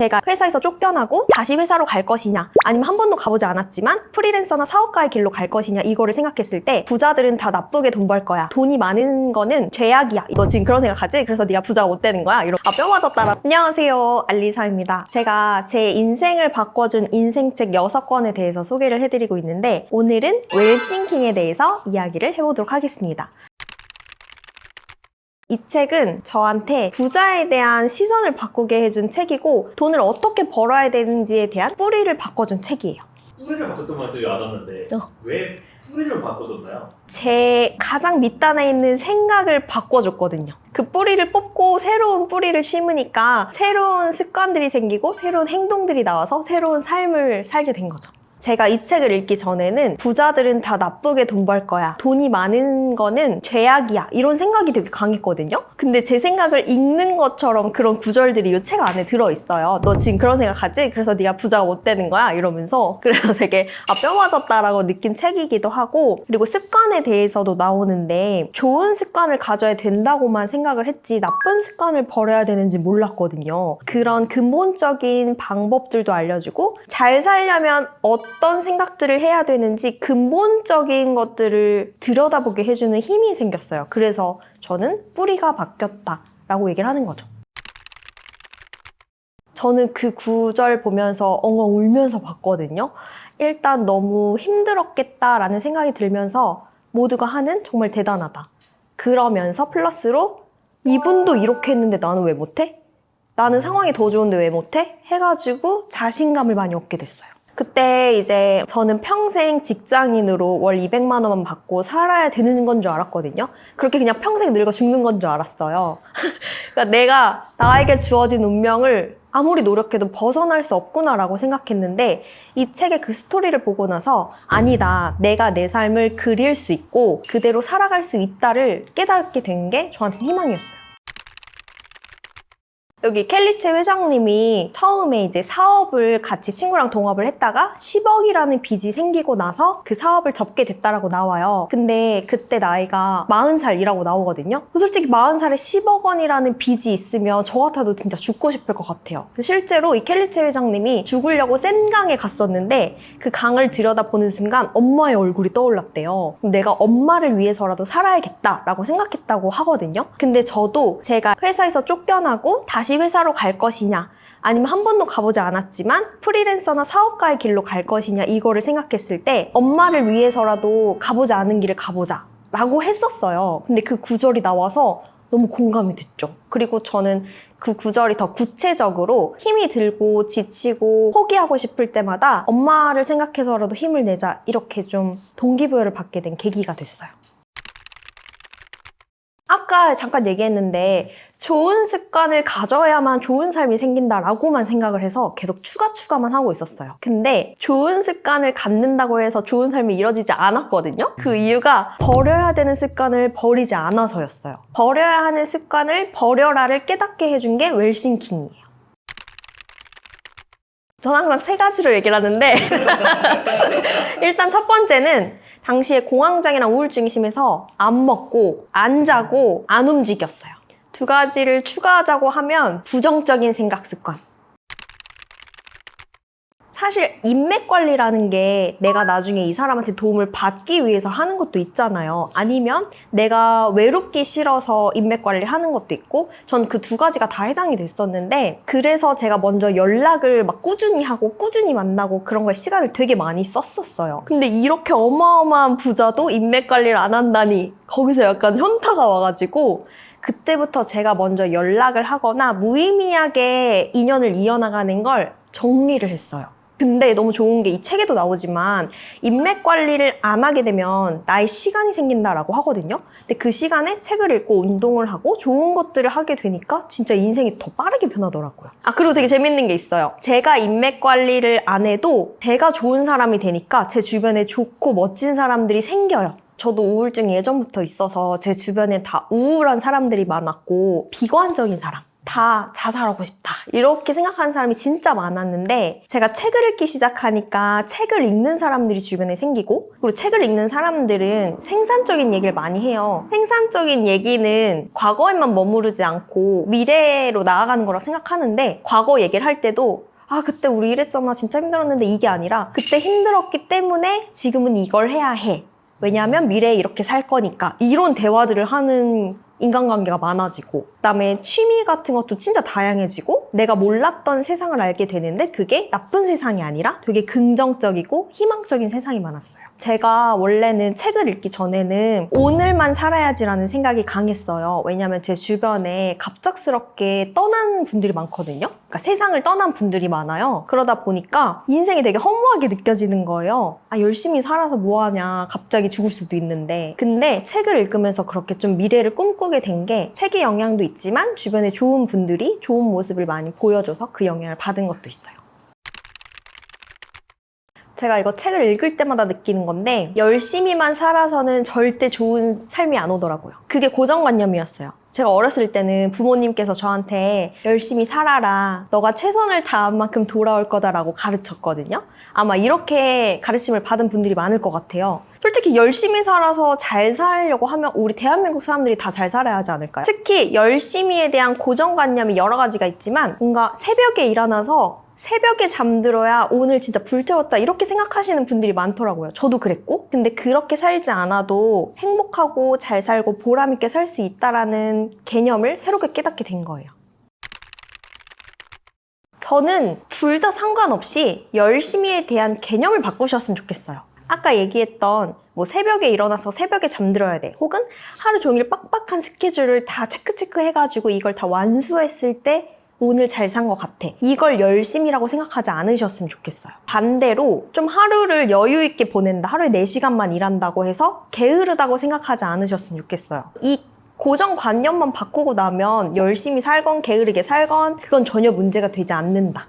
제가 회사에서 쫓겨나고 다시 회사로 갈 것이냐, 아니면 한 번도 가보지 않았지만 프리랜서나 사업가의 길로 갈 것이냐, 이거를 생각했을 때 부자들은 다 나쁘게 돈 벌 거야, 돈이 많은 거는 죄악이야, 너 지금 그런 생각하지? 그래서 네가 부자가 못 되는 거야? 뼈 맞았다라. 안녕하세요, 알리사입니다. 제가 제 인생을 바꿔준 인생책 6권에 대해서 소개를 해드리고 있는데, 오늘은 웰싱킹에 대해서 이야기를 해보도록 하겠습니다. 이 책은 저한테 부자에 대한 시선을 바꾸게 해준 책이고, 돈을 어떻게 벌어야 되는지에 대한 뿌리를 바꿔준 책이에요. 뿌리를 바꿨던 건 되게 알았는데 왜 뿌리를 바꿔줬나요? 제 가장 밑단에 있는 생각을 바꿔줬거든요. 그 뿌리를 뽑고 새로운 뿌리를 심으니까 새로운 습관들이 생기고 새로운 행동들이 나와서 새로운 삶을 살게 된 거죠. 제가 이 책을 읽기 전에는 부자들은 다 나쁘게 돈 벌 거야, 돈이 많은 거는 죄악이야, 이런 생각이 되게 강했거든요. 근데 제 생각을 읽는 것처럼 그런 구절들이 이 책 안에 들어있어요. 너 지금 그런 생각하지? 그래서 네가 부자가 못 되는 거야? 이러면서. 그래서 되게 뼈 맞았다라고 느낀 책이기도 하고, 그리고 습관에 대해서도 나오는데 좋은 습관을 가져야 된다고만 생각을 했지 나쁜 습관을 버려야 되는지 몰랐거든요. 그런 근본적인 방법들도 알려주고, 잘 살려면 어떤 생각들을 해야 되는지 근본적인 것들을 들여다보게 해주는 힘이 생겼어요. 그래서 저는 뿌리가 바뀌었다라고 얘기를 하는 거죠. 저는 그 구절 보면서 엉엉 울면서 봤거든요. 일단 너무 힘들었겠다라는 생각이 들면서 모두가 하는 정말 대단하다. 그러면서 플러스로 이분도 이렇게 했는데 나는 왜 못해? 나는 상황이 더 좋은데 왜 못해? 해가지고 자신감을 많이 얻게 됐어요. 그때 이제 저는 평생 직장인으로 월 200만 원만 받고 살아야 되는 건 줄 알았거든요. 그렇게 그냥 평생 늙어 죽는 건 줄 알았어요. 그러니까 내가 나에게 주어진 운명을 아무리 노력해도 벗어날 수 없구나라고 생각했는데, 이 책의 그 스토리를 보고 나서 아니다, 내가 내 삶을 그릴 수 있고 그대로 살아갈 수 있다를 깨닫게 된 게 저한테 희망이었어요. 여기 켈리체 회장님이 처음에 이제 사업을 같이 친구랑 동업을 했다가 10억이라는 빚이 생기고 나서 그 사업을 접게 됐다라고 나와요. 근데 그때 나이가 40살이라고 나오거든요. 솔직히 40살에 10억 원이라는 빚이 있으면 저 같아도 진짜 죽고 싶을 것 같아요. 실제로 이 켈리체 회장님이 죽으려고 센 강에 갔었는데, 그 강을 들여다보는 순간 엄마의 얼굴이 떠올랐대요. 내가 엄마를 위해서라도 살아야겠다라고 생각했다고 하거든요. 근데 저도 제가 회사에서 쫓겨나고 다시 회사로 갈 것이냐, 아니면 한 번도 가보지 않았지만 프리랜서나 사업가의 길로 갈 것이냐, 이거를 생각했을 때 엄마를 위해서라도 가보지 않은 길을 가보자 라고 했었어요. 근데 그 구절이 나와서 너무 공감이 됐죠. 그리고 저는 그 구절이 더 구체적으로 힘이 들고 지치고 포기하고 싶을 때마다 엄마를 생각해서라도 힘을 내자, 이렇게 좀 동기부여를 받게 된 계기가 됐어요. 아까 잠깐 얘기했는데 좋은 습관을 가져야만 좋은 삶이 생긴다라고만 생각을 해서 계속 추가만 하고 있었어요. 근데 좋은 습관을 갖는다고 해서 좋은 삶이 이루어지지 않았거든요. 그 이유가 버려야 되는 습관을 버리지 않아서였어요. 버려야 하는 습관을 버려라를 깨닫게 해준 게 웰싱킹이에요. 저는 항상 3가지로 얘기를 하는데 일단 첫 번째는 당시에 공황장애랑 우울증이 심해서 안 먹고 안 자고 안 움직였어요. 2가지를 추가하자고 하면 부정적인 생각 습관. 사실 인맥 관리라는 게 내가 나중에 이 사람한테 도움을 받기 위해서 하는 것도 있잖아요. 아니면 내가 외롭기 싫어서 인맥 관리를 하는 것도 있고, 전 그 2가지가 다 해당이 됐었는데, 그래서 제가 먼저 연락을 막 꾸준히 하고 꾸준히 만나고 그런 거에 시간을 되게 많이 썼었어요. 근데 이렇게 어마어마한 부자도 인맥 관리를 안 한다니, 거기서 약간 현타가 와가지고 그때부터 제가 먼저 연락을 하거나 무의미하게 인연을 이어나가는 걸 정리를 했어요. 근데 너무 좋은 게 이 책에도 나오지만 인맥 관리를 안 하게 되면 나의 시간이 생긴다라고 하거든요. 근데 그 시간에 책을 읽고 운동을 하고 좋은 것들을 하게 되니까 진짜 인생이 더 빠르게 변하더라고요. 그리고 되게 재밌는 게 있어요. 제가 인맥 관리를 안 해도 제가 좋은 사람이 되니까 제 주변에 좋고 멋진 사람들이 생겨요. 저도 우울증이 예전부터 있어서 제 주변에 다 우울한 사람들이 많았고 비관적인 사람, 다 자살하고 싶다. 이렇게 생각하는 사람이 진짜 많았는데 제가 책을 읽기 시작하니까 책을 읽는 사람들이 주변에 생기고 그리고 책을 읽는 사람들은 생산적인 얘기를 많이 해요. 생산적인 얘기는 과거에만 머무르지 않고 미래로 나아가는 거라고 생각하는데 과거 얘기를 할 때도 그때 우리 이랬잖아. 진짜 힘들었는데 이게 아니라 그때 힘들었기 때문에 지금은 이걸 해야 해. 왜냐하면 미래에 이렇게 살 거니까. 이런 대화들을 하는 인간관계가 많아지고 그다음에 취미 같은 것도 진짜 다양해지고 내가 몰랐던 세상을 알게 되는데 그게 나쁜 세상이 아니라 되게 긍정적이고 희망적인 세상이 많았어요. 제가 원래는 책을 읽기 전에는 오늘만 살아야지라는 생각이 강했어요. 왜냐면 제 주변에 갑작스럽게 떠난 분들이 많거든요. 그러니까 세상을 떠난 분들이 많아요. 그러다 보니까 인생이 되게 허무하게 느껴지는 거예요. 열심히 살아서 뭐하냐. 갑자기 죽을 수도 있는데. 근데 책을 읽으면서 그렇게 좀 미래를 꿈꾸게 된 게 책의 영향도 있지만 주변에 좋은 분들이 좋은 모습을 많이 보여줘서 그 영향을 받은 것도 있어요. 제가 이거 책을 읽을 때마다 느끼는 건데 열심히만 살아서는 절대 좋은 삶이 안 오더라고요. 그게 고정관념이었어요. 제가 어렸을 때는 부모님께서 저한테 열심히 살아라. 너가 최선을 다한 만큼 돌아올 거다라고 가르쳤거든요. 아마 이렇게 가르침을 받은 분들이 많을 것 같아요. 솔직히 열심히 살아서 잘 살려고 하면 우리 대한민국 사람들이 다 잘 살아야 하지 않을까요? 특히 열심히에 대한 고정관념이 여러 가지가 있지만 뭔가 새벽에 일어나서 새벽에 잠들어야 오늘 진짜 불태웠다 이렇게 생각하시는 분들이 많더라고요. 저도 그랬고. 근데 그렇게 살지 않아도 행복하고 잘 살고 보람 있게 살 수 있다라는 개념을 새롭게 깨닫게 된 거예요. 저는 둘 다 상관없이 열심히에 대한 개념을 바꾸셨으면 좋겠어요. 아까 얘기했던 새벽에 일어나서 새벽에 잠들어야 돼. 혹은 하루 종일 빡빡한 스케줄을 다 체크 해가지고 이걸 다 완수했을 때 오늘 잘 산 것 같아. 이걸 열심이라고 생각하지 않으셨으면 좋겠어요. 반대로 좀 하루를 여유 있게 보낸다. 하루에 4시간만 일한다고 해서 게으르다고 생각하지 않으셨으면 좋겠어요. 이 고정관념만 바꾸고 나면 열심히 살건 게으르게 살건 그건 전혀 문제가 되지 않는다.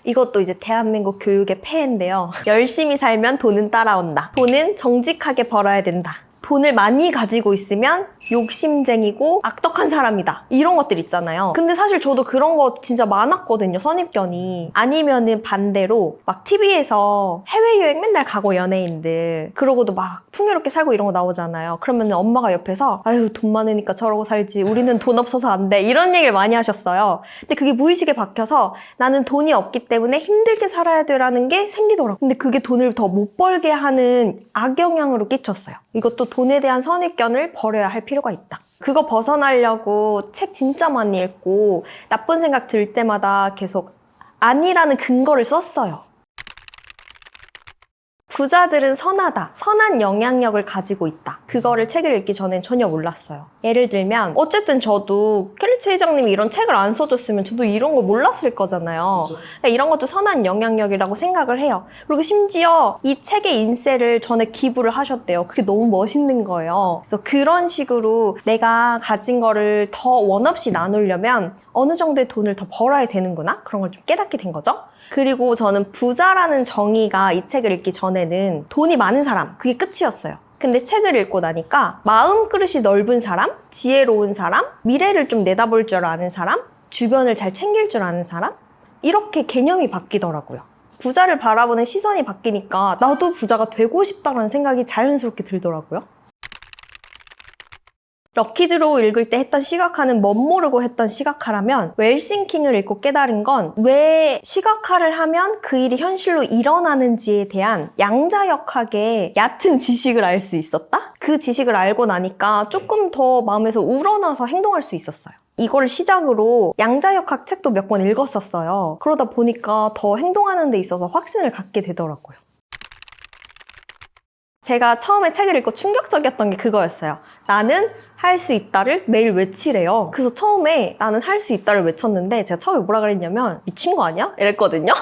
이것도 이제 대한민국 교육의 폐해인데요. 열심히 살면 돈은 따라온다. 돈은 정직하게 벌어야 된다. 돈을 많이 가지고 있으면 욕심쟁이고 악덕한 사람이다. 이런 것들 있잖아요. 근데 사실 저도 그런 거 진짜 많았거든요. 선입견이. 아니면은 반대로 막 TV에서 해외여행 맨날 가고 연예인들 그러고도 막 풍요롭게 살고 이런 거 나오잖아요. 그러면 엄마가 옆에서 아유 돈 많으니까 저러고 살지 우리는 돈 없어서 안 돼. 이런 얘기를 많이 하셨어요. 근데 그게 무의식에 박혀서 나는 돈이 없기 때문에 힘들게 살아야 돼라는 게 생기더라고요. 근데 그게 돈을 더 못 벌게 하는 악영향으로 끼쳤어요. 이것도 돈에 대한 선입견을 버려야 할 필요가 있다. 그거 벗어나려고 책 진짜 많이 읽고 나쁜 생각 들 때마다 계속 아니라는 근거를 썼어요. 부자들은 선하다. 선한 영향력을 가지고 있다. 그거를 책을 읽기 전엔 전혀 몰랐어요. 예를 들면 어쨌든 저도 켈리치 회장님이 이런 책을 안 써줬으면 저도 이런 걸 몰랐을 거잖아요. 그렇죠. 이런 것도 선한 영향력이라고 생각을 해요. 그리고 심지어 이 책의 인쇄를 전에 기부를 하셨대요. 그게 너무 멋있는 거예요. 그래서 그런 식으로 내가 가진 거를 더 원 없이 나누려면 어느 정도의 돈을 더 벌어야 되는구나? 그런 걸 좀 깨닫게 된 거죠. 그리고 저는 부자라는 정의가 이 책을 읽기 전에는 돈이 많은 사람, 그게 끝이었어요. 근데 책을 읽고 나니까 마음그릇이 넓은 사람, 지혜로운 사람, 미래를 좀 내다볼 줄 아는 사람, 주변을 잘 챙길 줄 아는 사람, 이렇게 개념이 바뀌더라고요. 부자를 바라보는 시선이 바뀌니까 나도 부자가 되고 싶다는 생각이 자연스럽게 들더라고요. 럭키드로우 읽을 때 했던 시각화는 멋모르고 했던 시각화라면 웰싱킹을 읽고 깨달은 건 왜 시각화를 하면 그 일이 현실로 일어나는지에 대한 양자역학의 얕은 지식을 알 수 있었다? 그 지식을 알고 나니까 조금 더 마음에서 우러나서 행동할 수 있었어요. 이걸 시작으로 양자역학 책도 몇 권 읽었었어요. 그러다 보니까 더 행동하는 데 있어서 확신을 갖게 되더라고요. 제가 처음에 책을 읽고 충격적이었던 게 그거였어요. 나는 할 수 있다를 매일 외치래요. 그래서 처음에 나는 할 수 있다를 외쳤는데 제가 처음에 뭐라 그랬냐면 미친 거 아니야? 이랬거든요.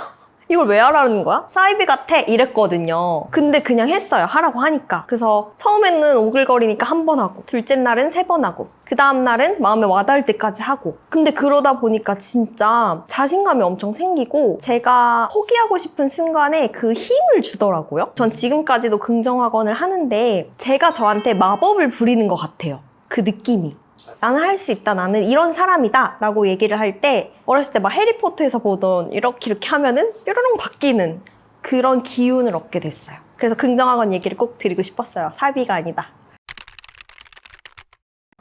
이걸 왜 하라는 거야? 사이비 같아? 이랬거든요. 근데 그냥 했어요. 하라고 하니까. 그래서 처음에는 오글거리니까 1번 하고 둘째 날은 3번 하고 그 다음 날은 마음에 와닿을 때까지 하고 근데 그러다 보니까 진짜 자신감이 엄청 생기고 제가 포기하고 싶은 순간에 그 힘을 주더라고요. 전 지금까지도 긍정학원을 하는데 제가 저한테 마법을 부리는 것 같아요. 그 느낌이. 나는 할 수 있다, 나는 이런 사람이다 라고 얘기를 할 때 어렸을 때 막 해리포터에서 보던 이렇게 하면은 뾰로롱 바뀌는 그런 기운을 얻게 됐어요. 그래서 긍정학원 얘기를 꼭 드리고 싶었어요. 사비가 아니다.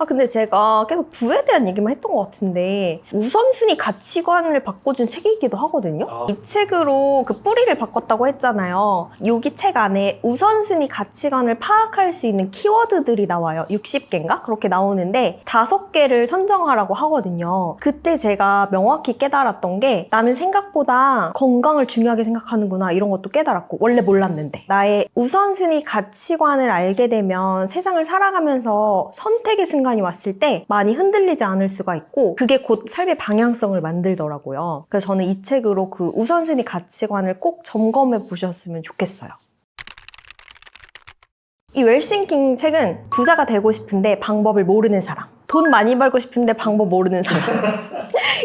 근데 제가 계속 부에 대한 얘기만 했던 것 같은데 우선순위 가치관을 바꿔준 책이기도 하거든요. 이 책으로 그 뿌리를 바꿨다고 했잖아요. 여기 책 안에 우선순위 가치관을 파악할 수 있는 키워드들이 나와요. 60개인가? 그렇게 나오는데 5개를 선정하라고 하거든요. 그때 제가 명확히 깨달았던 게 나는 생각보다 건강을 중요하게 생각하는구나 이런 것도 깨달았고 원래 몰랐는데 나의 우선순위 가치관을 알게 되면 세상을 살아가면서 선택의 순간이 왔을 때 많이 흔들리지 않을 수가 있고 그게 곧 삶의 방향성을 만들더라고요. 그래서 저는 이 책으로 그 우선순위 가치관을 꼭 점검해 보셨으면 좋겠어요. 이 웰싱킹 책은 부자가 되고 싶은데 방법을 모르는 사람, 돈 많이 벌고 싶은데 방법 모르는 사람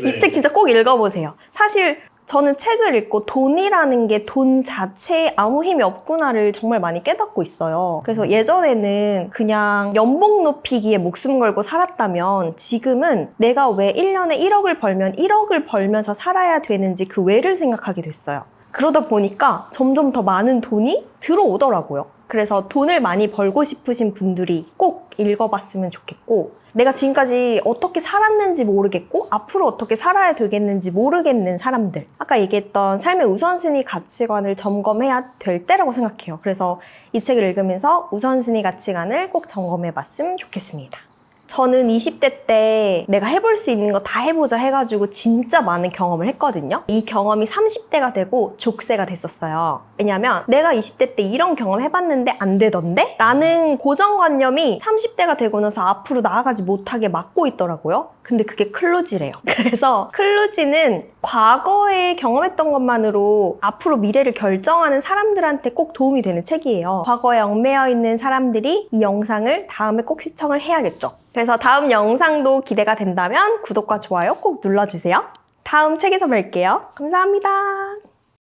이 책 진짜 꼭 읽어보세요. 사실 저는 책을 읽고 돈이라는 게 돈 자체에 아무 힘이 없구나를 정말 많이 깨닫고 있어요. 그래서 예전에는 그냥 연봉 높이기에 목숨 걸고 살았다면 지금은 내가 왜 1년에 1억을 벌면 1억을 벌면서 살아야 되는지 그 왜를 생각하게 됐어요. 그러다 보니까 점점 더 많은 돈이 들어오더라고요. 그래서 돈을 많이 벌고 싶으신 분들이 꼭 읽어봤으면 좋겠고 내가 지금까지 어떻게 살았는지 모르겠고 앞으로 어떻게 살아야 되겠는지 모르겠는 사람들 아까 얘기했던 삶의 우선순위 가치관을 점검해야 될 때라고 생각해요. 그래서 이 책을 읽으면서 우선순위 가치관을 꼭 점검해봤으면 좋겠습니다. 저는 20대 때 내가 해볼 수 있는 거 다 해보자 해가지고 진짜 많은 경험을 했거든요. 이 경험이 30대가 되고 족쇄가 됐었어요. 왜냐면 내가 20대 때 이런 경험 해봤는데 안 되던데? 라는 고정관념이 30대가 되고 나서 앞으로 나아가지 못하게 막고 있더라고요. 근데 그게 클루지래요. 그래서 클루지는 과거에 경험했던 것만으로 앞으로 미래를 결정하는 사람들한테 꼭 도움이 되는 책이에요. 과거에 얽매여 있는 사람들이 이 영상을 다음에 꼭 시청을 해야겠죠. 그래서 다음 영상도 기대가 된다면 구독과 좋아요 꼭 눌러주세요. 다음 책에서 뵐게요. 감사합니다.